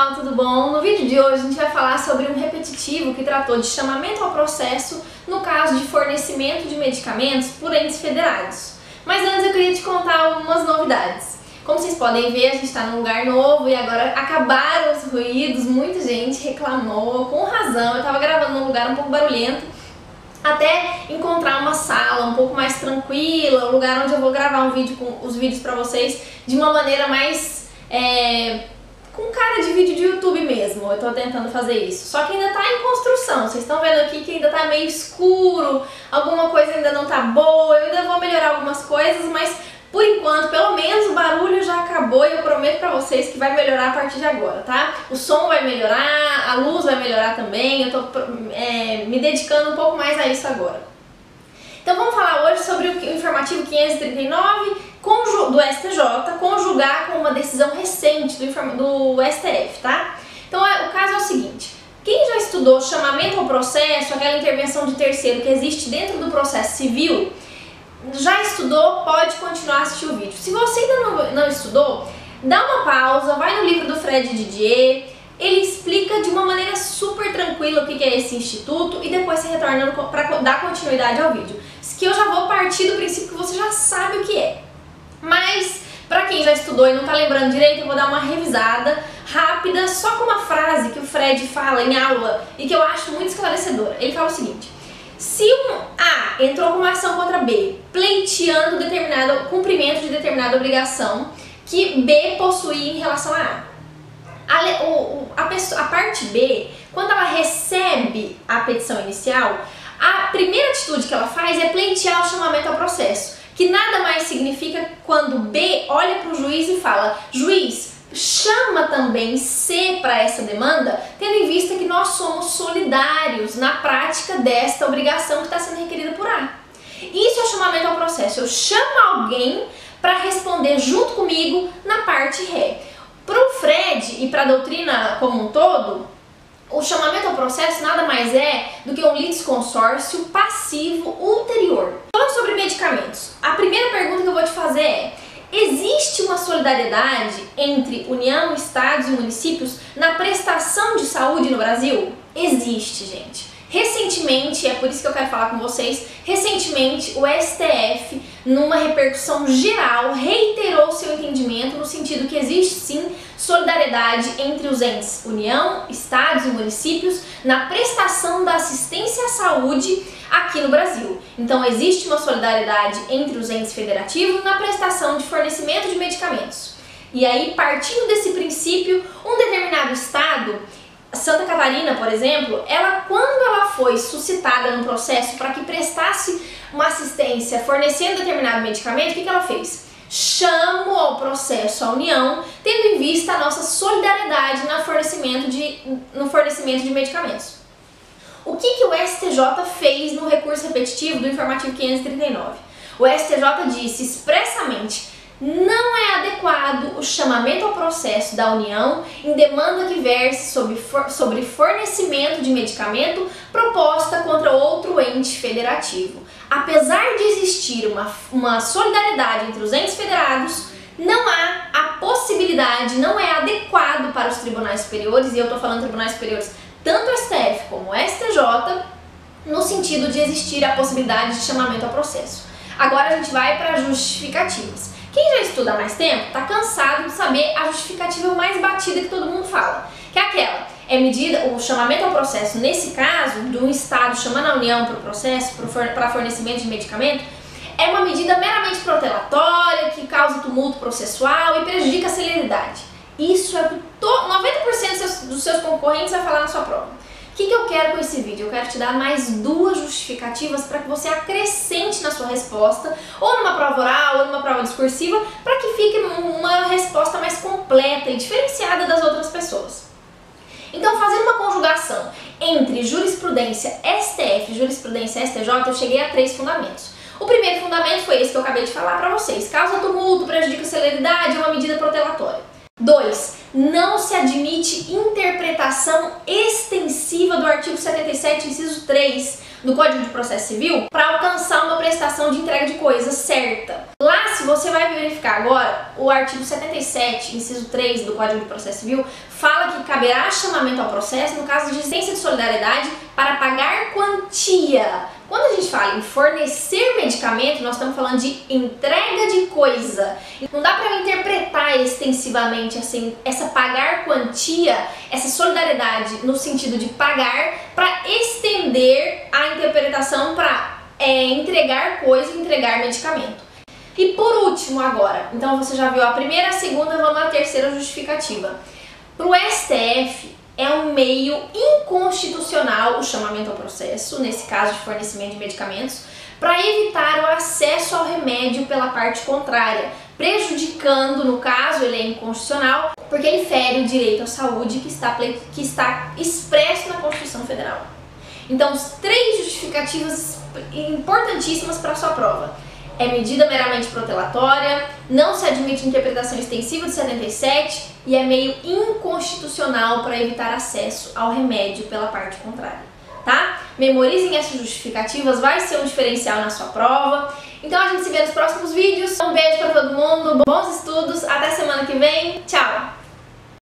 pessoal, tudo bom? No vídeo de hoje a gente vai falar sobre um repetitivo que tratou de chamamento ao processo no caso de fornecimento de medicamentos por entes federados. Mas antes eu queria te contar algumas novidades. Como vocês podem ver, a gente está num lugar novo e agora acabaram os ruídos, muita gente reclamou, com razão. Eu estava gravando num lugar um pouco barulhento, até encontrar uma sala um pouco mais tranquila, um lugar onde eu vou gravar um vídeo com os vídeos para vocês de uma maneira mais com cara de vídeo de YouTube mesmo. Eu tô tentando fazer isso, só que ainda tá em construção. Vocês estão vendo aqui que ainda tá meio escuro, alguma coisa ainda não tá boa. Eu ainda vou melhorar algumas coisas, mas por enquanto, pelo menos o barulho já acabou e eu prometo pra vocês que vai melhorar a partir de agora, tá? O som vai melhorar, a luz vai melhorar também. Eu tô me dedicando um pouco mais a isso agora. Então vamos falar hoje sobre o informativo 539 do STJ, conjugar com uma decisão recente do STF, tá? Então o caso é o seguinte: quem já estudou chamamento ao processo, aquela intervenção de terceiro que existe dentro do processo civil, já estudou, pode continuar a assistir o vídeo. Se você ainda não estudou, dá uma pausa, vai no livro do Fred Didier, ele explica de uma maneira super tranquila o que é esse instituto e depois você retorna para dar continuidade ao vídeo. Que eu já vou partir do princípio que você já sabe o que é. Mas, para quem já estudou e não tá lembrando direito, eu vou dar uma revisada rápida, só com uma frase que o Fred fala em aula e que eu acho muito esclarecedora. Ele fala o seguinte: se um A entrou com uma ação contra B, pleiteando cumprimento de determinada obrigação que B possuía em relação a A parte B, quando ela recebe a petição inicial, a primeira atitude que ela faz é pleitear o chamamento ao processo, que nada mais significa quando B olha para o juiz e fala: juiz, chama também C para essa demanda, tendo em vista que nós somos solidários na prática desta obrigação que está sendo requerida por A. Isso é o chamamento ao processo. Eu chamo alguém para responder junto comigo na parte ré. Para o Fred e para a doutrina como um todo, o chamamento ao processo nada mais é do que um litisconsórcio passivo ulterior. Falando sobre medicamentos, a primeira pergunta que eu vou te fazer é: existe uma solidariedade entre União, Estados e municípios na prestação de saúde no Brasil? Existe, gente. Recentemente, é por isso que eu quero falar com vocês, recentemente o STF, numa repercussão geral, reiterou seu entendimento no sentido que existe sim solidariedade entre os entes União, Estados e municípios na prestação da assistência à saúde aqui no Brasil. Então existe uma solidariedade entre os entes federativos na prestação de fornecimento de medicamentos. E aí, partindo desse princípio, um determinado estado, Santa Catarina, por exemplo, quando ela foi suscitada no processo para que prestasse uma assistência fornecendo determinado medicamento, o que ela fez? Chamou ao processo a União, tendo em vista a nossa solidariedade no fornecimento de medicamentos. O que o STJ fez no recurso repetitivo do informativo 539? O STJ disse expressamente: não é adequado o chamamento ao processo da União em demanda que verse sobre fornecimento de medicamento proposta contra outro ente federativo. Apesar de existir uma solidariedade entre os entes federados, não há a possibilidade, não é adequado para os tribunais superiores, e eu estou falando tribunais superiores tanto o STF como o STJ, no sentido de existir a possibilidade de chamamento ao processo. Agora a gente vai para as justificativas. Quem já estuda há mais tempo está cansado de saber a justificativa mais batida que todo mundo fala, que é aquela: o chamamento ao processo, nesse caso, de um Estado chamando a União para o processo, para fornecimento de medicamento, é uma medida meramente protelatória, que causa tumulto processual e prejudica a celeridade. Isso é o que 90% dos seus concorrentes vai falar na sua prova. O que eu quero com esse vídeo? Eu quero te dar mais duas justificativas para que você acrescente na sua resposta, ou numa prova oral, ou numa prova discursiva, para que fique uma resposta mais completa e diferenciada das outras pessoas. Então, fazendo uma conjugação entre jurisprudência STF e jurisprudência STJ, eu cheguei a 3 fundamentos. O primeiro fundamento foi esse que eu acabei de falar para vocês: causa tumulto, prejudica a celeridade, é uma medida protelatória. 2. Não se admite interpretação extensiva do artigo 77, inciso 3 do Código de Processo Civil para alcançar uma prestação de entrega de coisa certa. Lá, se você vai verificar agora, o artigo 77, inciso 3 do Código de Processo Civil fala que caberá chamamento ao processo no caso de existência de solidariedade para pagar quantia. Quando a gente fala em fornecer medicamento, nós estamos falando de entrega de coisa. Não dá para interpretar extensivamente assim, essa pagar quantia, essa solidariedade no sentido de pagar, para estender a interpretação para entregar coisa e entregar medicamento. E por último agora, então você já viu a primeira, a segunda, vamos à terceira justificativa. Para o STF, é um meio inconstitucional o chamamento ao processo, nesse caso de fornecimento de medicamentos, para evitar o acesso ao remédio pela parte contrária, prejudicando, no caso, ele é inconstitucional, porque ele fere o direito à saúde que está expresso na Constituição Federal. Então, 3 justificativas importantíssimas para a sua prova. É medida meramente protelatória, não se admite interpretação extensiva de 77 e é meio inconstitucional para evitar acesso ao remédio pela parte contrária, tá? Memorizem essas justificativas, vai ser um diferencial na sua prova. Então a gente se vê nos próximos vídeos. Um beijo para todo mundo, bons estudos, até semana que vem, tchau!